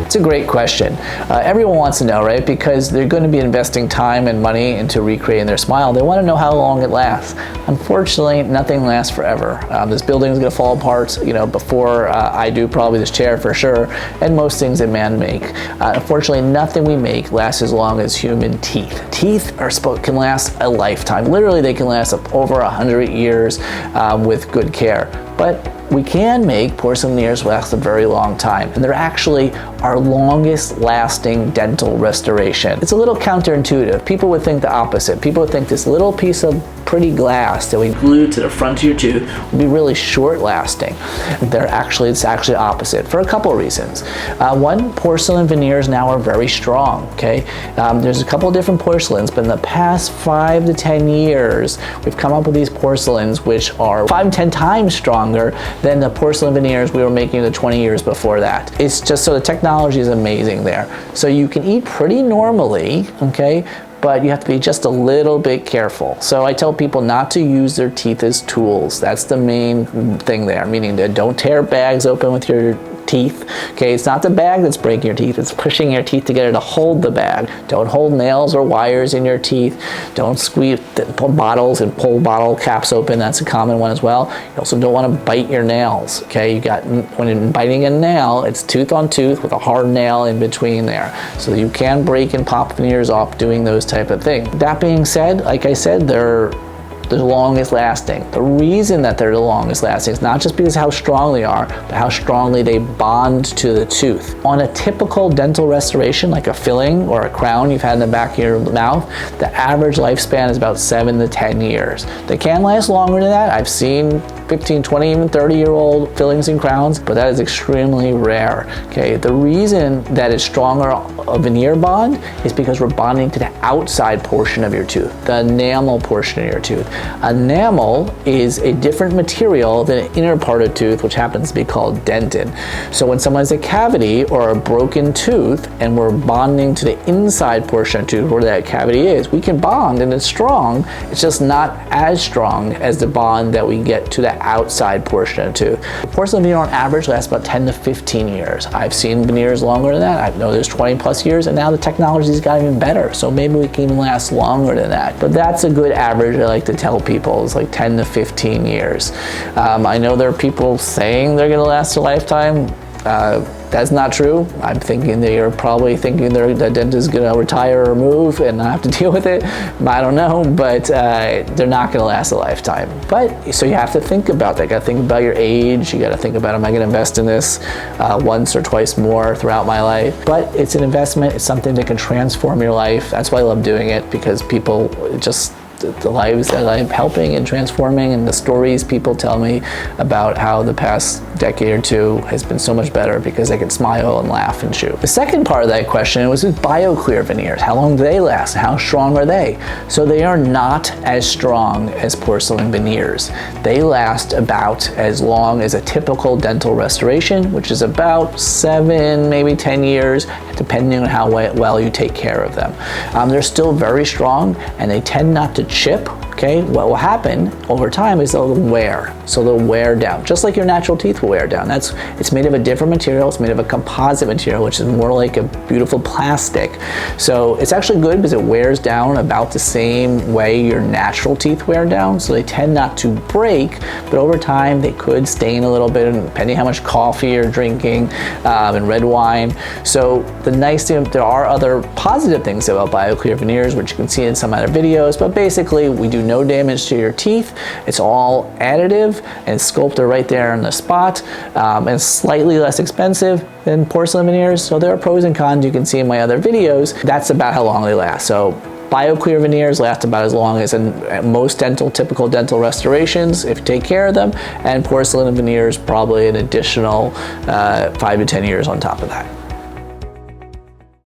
It's a great question. Everyone wants to know, right? Because they're going to be investing time and money into recreating their smile. They want to know how long it lasts. Unfortunately, nothing lasts forever. This building is going to fall apart, before I do, probably this chair for sure, and most things that man make. Unfortunately, nothing we make lasts as long as human teeth. Teeth can last a lifetime. Literally, they can last over 100 years with good care. But we can make porcelain veneers last a very long time, and they're actually our longest lasting dental restoration. It's a little counterintuitive. People would think the opposite. People would think this little piece of pretty glass that we glue to the front of your tooth would be really short lasting. It's actually opposite for a couple of reasons. One, porcelain veneers now are very strong, okay? There's a couple of different porcelains, but in the past 5 to 10 years, we've come up with these porcelains which are 5 to 10 times stronger than the porcelain veneers we were making the 20 years before that. It's just so the technology is amazing there. So you can eat pretty normally, okay? But you have to be just a little bit careful. So I tell people not to use their teeth as tools. That's the main thing there, meaning that don't tear bags open with your teeth. Okay, it's not the bag that's breaking your teeth, it's pushing your teeth together to hold the bag. Don't hold nails or wires in your teeth. Don't squeeze bottles and pull bottle caps open. That's a common one as well. You also don't want to bite your nails. Okay, when biting a nail, it's tooth on tooth with a hard nail in between there. So you can break and pop veneers off doing those type of things. That being said, like I said, they're the longest lasting. The reason that they're the longest lasting is not just because of how strong they are, but how strongly they bond to the tooth. On a typical dental restoration, like a filling or a crown you've had in the back of your mouth, the average lifespan is about 7 to 10 years. They can last longer than that. I've seen 15, 20, even 30-year-old fillings and crowns, but that is extremely rare. Okay, the reason that it's stronger a veneer bond is because we're bonding to the outside portion of your tooth, the enamel portion of your tooth. Enamel is a different material than the inner part of the tooth, which happens to be called dentin. So when someone has a cavity or a broken tooth and we're bonding to the inside portion of the tooth where that cavity is, we can bond and it's strong. It's just not as strong as the bond that we get to the outside portion of the tooth. Porcelain veneer on average lasts about 10 to 15 years. I've seen veneers longer than that. I know there's 20 plus years, and now the technology's got even better. So maybe we can even last longer than that. But that's a good average I like to tell people, is like 10 to 15 years. I know there are people saying they're going to last a lifetime. That's not true. I'm thinking they are probably thinking the dentist is going to retire or move and not have to deal with it. I don't know, but they're not going to last a lifetime. But so you have to think about that. You got to think about your age. You got to think about, am I going to invest in this once or twice more throughout my life? But it's an investment. It's something that can transform your life. That's why I love doing it, because people just, the lives that I'm helping and transforming, and the stories people tell me about how the past decade or two has been so much better because they can smile and laugh and chew. The second part of that question was with Bioclear veneers. How long do they last? How strong are they? So they are not as strong as porcelain veneers. They last about as long as a typical dental restoration, which is about 7, maybe 10 years, depending on how well you take care of them. They're still very strong, and they tend not to chip. Okay, what will happen over time is they'll wear. So they'll wear down, just like your natural teeth will wear down. It's made of a different material. It's made of a composite material, which is more like a beautiful plastic. So it's actually good because it wears down about the same way your natural teeth wear down. So they tend not to break, but over time they could stain a little bit, depending how much coffee you're drinking and red wine. So the nice thing, there are other positive things about Bioclear veneers, which you can see in some other videos, but basically we do no damage to your teeth. It's all additive and sculpted right there on the spot, and slightly less expensive than porcelain veneers. So there are pros and cons you can see in my other videos. That's about how long they last. So Bioclear veneers last about as long as in most typical dental restorations if you take care of them, and porcelain veneers probably an additional 5 to 10 years on top of that.